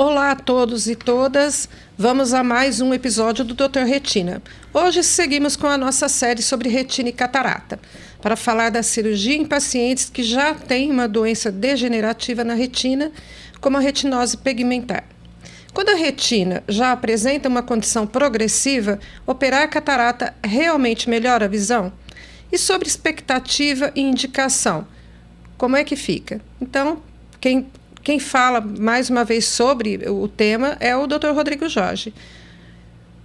Olá a todos e todas, vamos a mais um episódio do Dr. Retina. Hoje seguimos com a nossa série sobre retina e catarata, para falar da cirurgia em pacientes que já têm uma doença degenerativa na retina, como a retinose pigmentar. Quando a retina já apresenta uma condição progressiva, operar a catarata realmente melhora a visão? E sobre expectativa e indicação, como é que fica? Então, quem fala mais uma vez sobre o tema é o Dr. Rodrigo Jorge.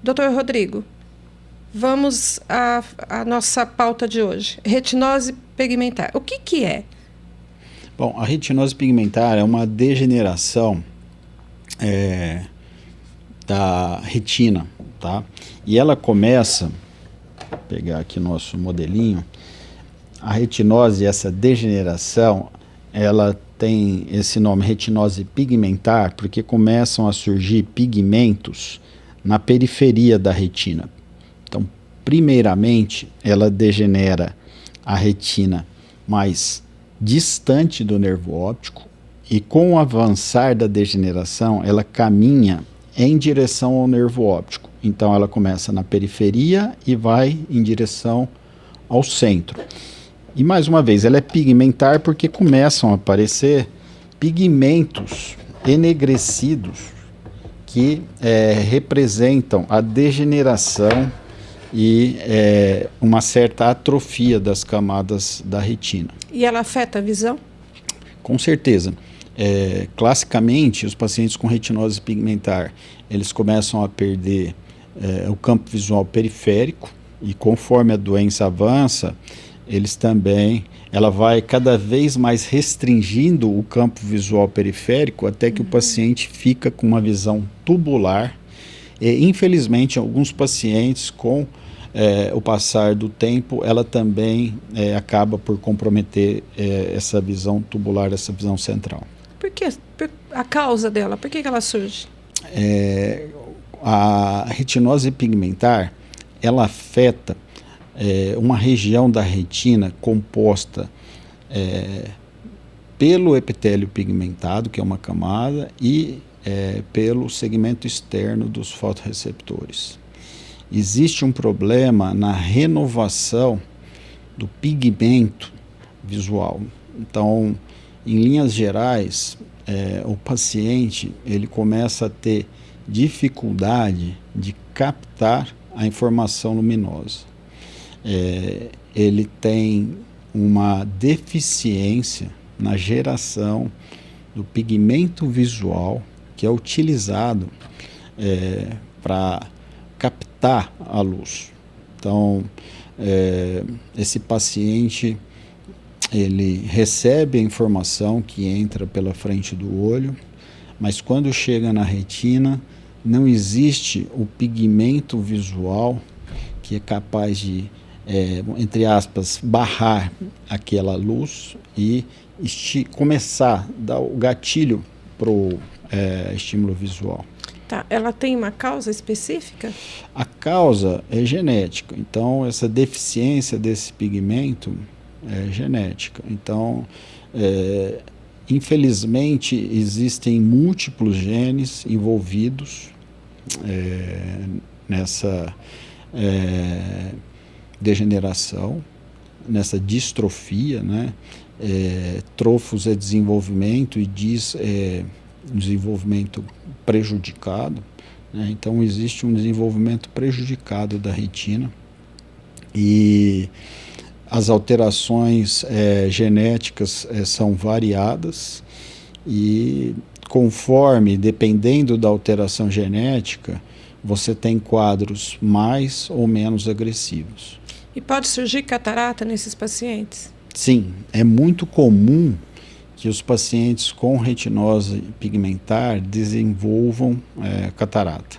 Dr. Rodrigo, vamos à nossa pauta de hoje. Retinose pigmentar. O que é? Bom, a retinose pigmentar é uma degeneração da retina, tá? E ela começa, vou pegar aqui nosso modelinho, a retinose, essa degeneração, ela tem esse nome retinose pigmentar porque começam a surgir pigmentos na periferia da retina. Então, primeiramente, ela degenera a retina mais distante do nervo óptico e com o avançar da degeneração, ela caminha em direção ao nervo óptico. Então, ela começa na periferia e vai em direção ao centro. E mais uma vez, ela é pigmentar porque começam a aparecer pigmentos enegrecidos que representam a degeneração e uma certa atrofia das camadas da retina. E ela afeta a visão? Com certeza. Classicamente, os pacientes com retinose pigmentar, eles começam a perder o campo visual periférico e conforme a doença avança, ela vai cada vez mais restringindo o campo visual periférico até que o paciente fica com uma visão tubular. E, infelizmente, alguns pacientes, com o passar do tempo, ela também acaba por comprometer essa visão tubular, essa visão central. Por quê? A causa dela, por que ela surge? A retinose pigmentar, ela afeta uma região da retina composta pelo epitélio pigmentado, que é uma camada, e pelo segmento externo dos fotorreceptores. Existe um problema na renovação do pigmento visual. Então, em linhas gerais, o paciente ele começa a ter dificuldade de captar a informação luminosa. Ele tem uma deficiência na geração do pigmento visual que é utilizado para captar a luz. Então, esse paciente ele recebe a informação que entra pela frente do olho, mas quando chega na retina, não existe o pigmento visual que é capaz de entre aspas, barrar aquela luz e começar a dar o gatilho para o estímulo visual. Tá, ela tem uma causa específica? A causa é genética, então essa deficiência desse pigmento é genética. Então, infelizmente, existem múltiplos genes envolvidos nessa degeneração, nessa distrofia, né? Trofos é desenvolvimento e dis desenvolvimento prejudicado, né? Então existe um desenvolvimento prejudicado da retina e as alterações genéticas são variadas e conforme, dependendo da alteração genética, você tem quadros mais ou menos agressivos. E pode surgir catarata nesses pacientes? Sim, é muito comum que os pacientes com retinose pigmentar desenvolvam catarata.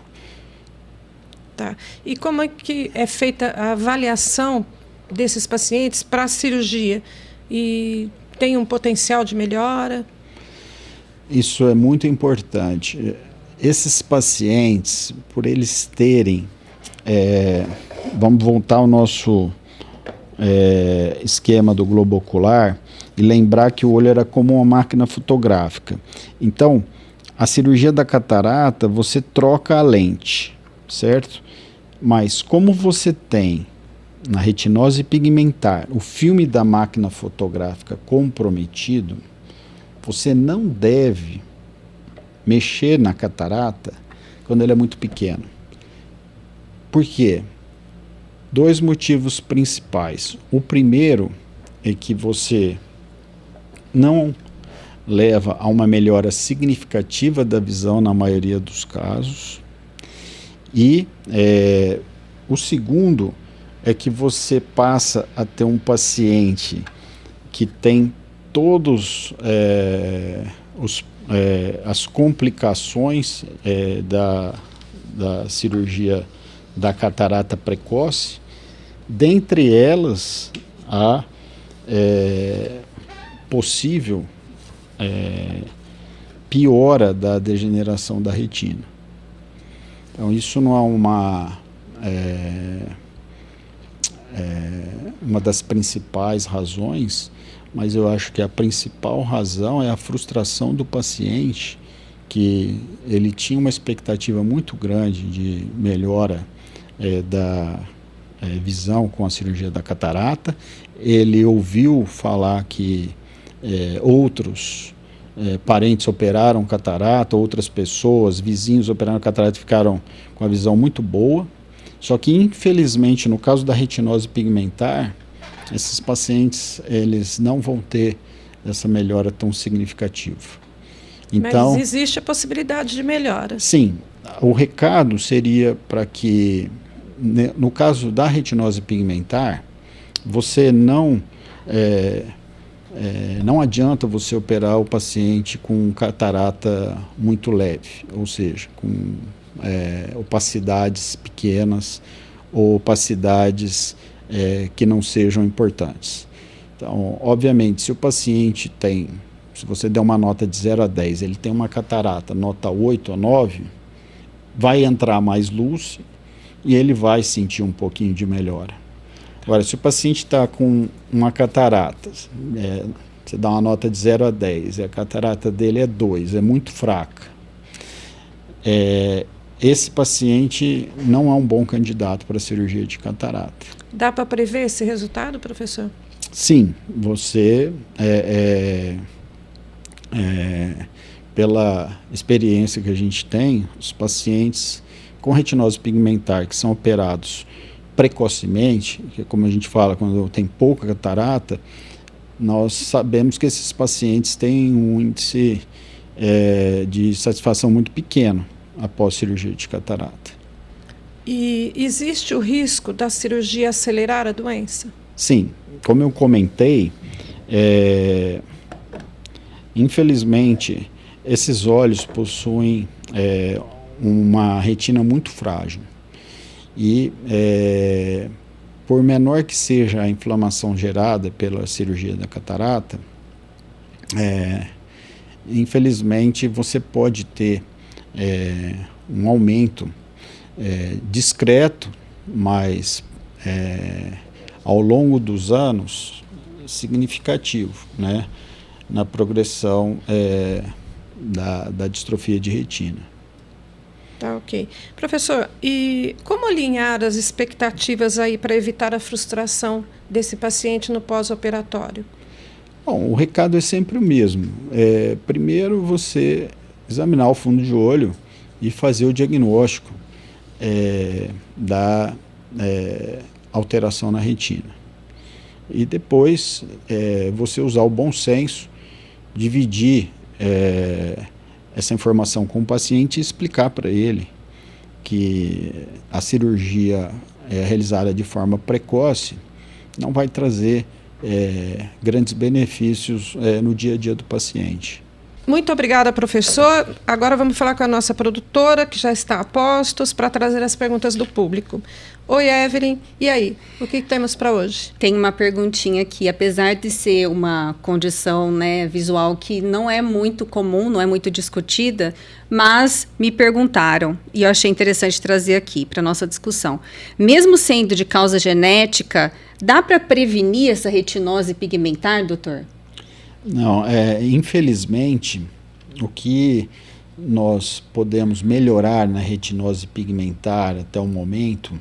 Tá. E como é que é feita a avaliação desses pacientes para a cirurgia? E tem um potencial de melhora? Isso é muito importante. Esses pacientes, por eles terem, vamos voltar ao nosso esquema do globo ocular e lembrar que o olho era como uma máquina fotográfica. Então, A cirurgia da catarata, você troca a lente, certo? Mas como você tem na retinose pigmentar o filme da máquina fotográfica comprometido, você não deve mexer na catarata quando ele é muito pequeno. Por quê? 2 motivos principais. O primeiro é que você não leva a uma melhora significativa da visão na maioria dos casos. E o segundo é que você passa a ter um paciente que tem todos as complicações da cirurgia da catarata precoce, dentre elas a possível piora da degeneração da retina. Então isso não é uma das principais razões, mas eu acho que a principal razão é a frustração do paciente, que ele tinha uma expectativa muito grande de melhora da visão com a cirurgia da catarata. Ele ouviu falar que outros parentes operaram catarata, outras pessoas, vizinhos operaram catarata e ficaram com a visão muito boa. Só que, infelizmente, no caso da retinose pigmentar, esses pacientes eles não vão ter essa melhora tão significativa. Então, mas existe a possibilidade de melhora. Sim. O recado seria para que, no caso da retinose pigmentar, você não adianta você operar o paciente com catarata muito leve, ou seja, com opacidades pequenas ou opacidades que não sejam importantes. Então, obviamente, se o paciente se você der uma nota de 0 a 10, ele tem uma catarata nota 8 ou 9, vai entrar mais luz e ele vai sentir um pouquinho de melhora. Agora, se o paciente está com uma catarata, você dá uma nota de 0 a 10, e a catarata dele é 2, é muito fraca, esse paciente não é um bom candidato para a cirurgia de catarata. Dá para prever esse resultado, professor? Sim, você, pela experiência que a gente tem, os pacientes com retinose pigmentar que são operados precocemente, que como a gente fala, quando tem pouca catarata, nós sabemos que esses pacientes têm um índice de satisfação muito pequeno após cirurgia de catarata. E existe o risco da cirurgia acelerar a doença? Sim, como eu comentei, infelizmente, esses olhos possuem uma retina muito frágil. E, por menor que seja a inflamação gerada pela cirurgia da catarata, infelizmente você pode ter um aumento discreto, mas ao longo dos anos significativo, né, na progressão da distrofia de retina. Tá, ok. Professor, e como alinhar as expectativas aí para evitar a frustração desse paciente no pós-operatório? Bom, o recado é sempre o mesmo. Primeiro você examinar o fundo de olho e fazer o diagnóstico da alteração na retina. E depois você usar o bom senso, dividir essa informação com o paciente e explicar para ele que a cirurgia realizada de forma precoce não vai trazer grandes benefícios no dia a dia do paciente. Muito obrigada, professor. Agora vamos falar com a nossa produtora, que já está a postos, para trazer as perguntas do público. Oi, Evelyn. E aí, o que temos para hoje? Tem uma perguntinha aqui. Apesar de ser uma condição, né, visual que não é muito comum, não é muito discutida, mas me perguntaram, e eu achei interessante trazer aqui para a nossa discussão. Mesmo sendo de causa genética, dá para prevenir essa retinose pigmentar, doutor? Não, infelizmente, o que nós podemos melhorar na retinose pigmentar até o momento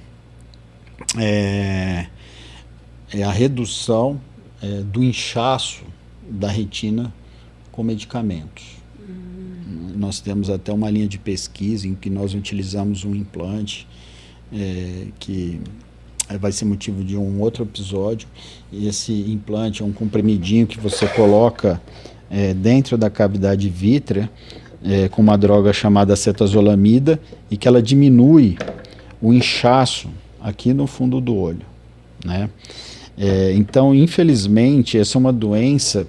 é a redução do inchaço da retina com medicamentos. Nós temos até uma linha de pesquisa em que nós utilizamos um implante que vai ser motivo de um outro episódio. Esse implante é um comprimidinho que você coloca dentro da cavidade vítrea com uma droga chamada acetazolamida e que ela diminui o inchaço aqui no fundo do olho, né? Então, infelizmente, essa é uma doença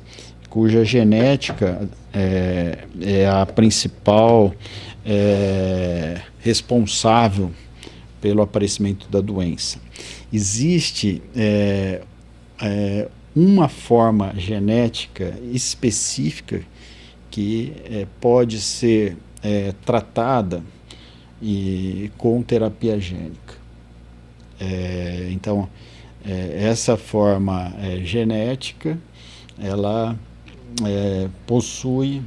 cuja genética é a principal responsável pelo aparecimento da doença. Existe uma forma genética específica que pode ser tratada com terapia gênica. Então, essa forma genética, ela possui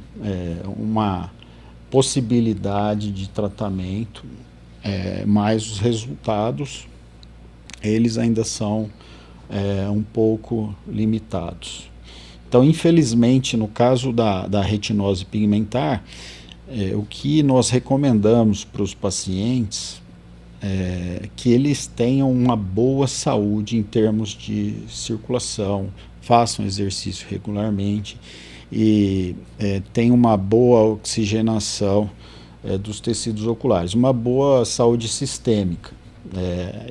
uma possibilidade de tratamento, mas os resultados, eles ainda são um pouco limitados. Então, infelizmente, no caso da retinose pigmentar, o que nós recomendamos para os pacientes que eles tenham uma boa saúde em termos de circulação, façam exercício regularmente e tenham uma boa oxigenação dos tecidos oculares, uma boa saúde sistêmica.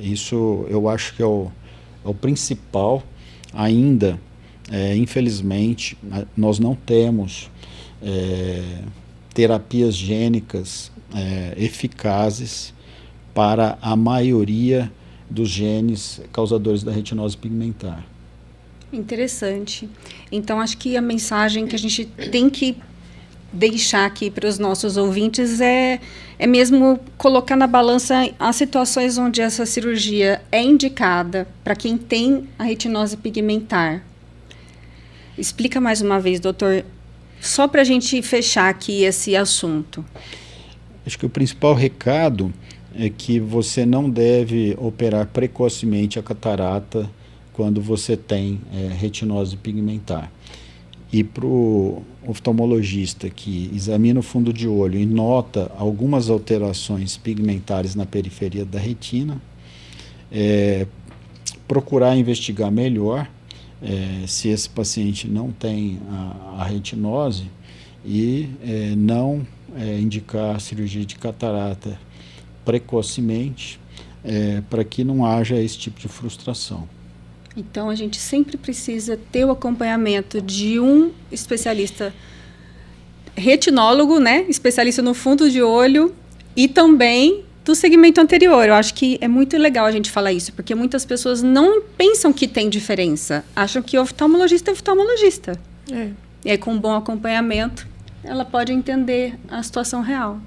Isso eu acho que é o principal. Ainda, infelizmente, nós não temos terapias gênicas eficazes para a maioria dos genes causadores da retinose pigmentar. Interessante. Então, acho que a mensagem que a gente tem que deixar aqui para os nossos ouvintes é mesmo colocar na balança as situações onde essa cirurgia é indicada para quem tem a retinose pigmentar. Explica mais uma vez, doutor, só para a gente fechar aqui esse assunto. Acho que o principal recado é que você não deve operar precocemente a catarata quando você tem retinose pigmentar. E para o oftalmologista que examina o fundo de olho e nota algumas alterações pigmentares na periferia da retina, procurar investigar melhor se esse paciente não tem a retinose e não indicar a cirurgia de catarata precocemente, para que não haja esse tipo de frustração. Então, a gente sempre precisa ter o acompanhamento de um especialista retinólogo, né? Especialista no fundo de olho e também do segmento anterior. Eu acho que é muito legal a gente falar isso, porque muitas pessoas não pensam que tem diferença. Acham que oftalmologista é oftalmologista. E aí, com um bom acompanhamento, ela pode entender a situação real.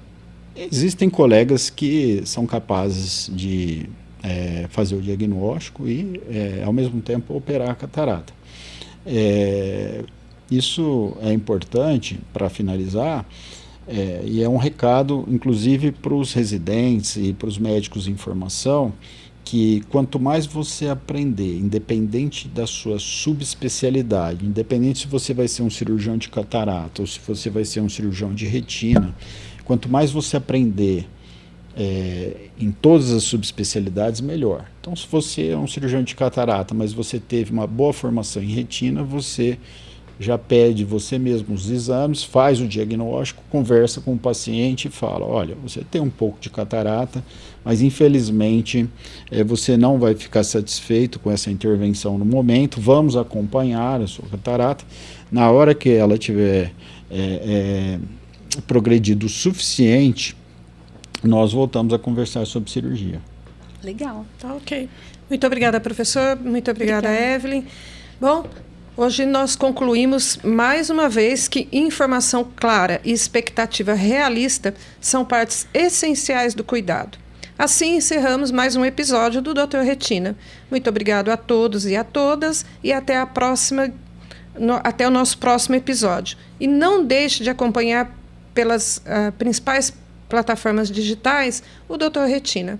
Existem colegas que são capazes de fazer o diagnóstico e, ao mesmo tempo, operar a catarata. Isso é importante para finalizar, e é um recado, inclusive, para os residentes e para os médicos em formação, que quanto mais você aprender, independente da sua subespecialidade, independente se você vai ser um cirurgião de catarata ou se você vai ser um cirurgião de retina, quanto mais você aprender em todas as subespecialidades, melhor. Então, se você é um cirurgião de catarata, mas você teve uma boa formação em retina, você já pede você mesmo os exames, faz o diagnóstico, conversa com o paciente e fala: olha, você tem um pouco de catarata, mas infelizmente você não vai ficar satisfeito com essa intervenção no momento, vamos acompanhar a sua catarata. Na hora que ela tiver progredido o suficiente, nós voltamos a conversar sobre cirurgia. Legal. Tá, ok. Muito obrigada, professor. Muito obrigada, Evelyn. Bom, hoje nós concluímos mais uma vez que informação clara e expectativa realista são partes essenciais do cuidado. Assim encerramos mais um episódio do Dr. Retina. Muito obrigado a todos e a todas e até o nosso próximo episódio. E não deixe de acompanhar pelas principais plataformas digitais o Doutor Retina.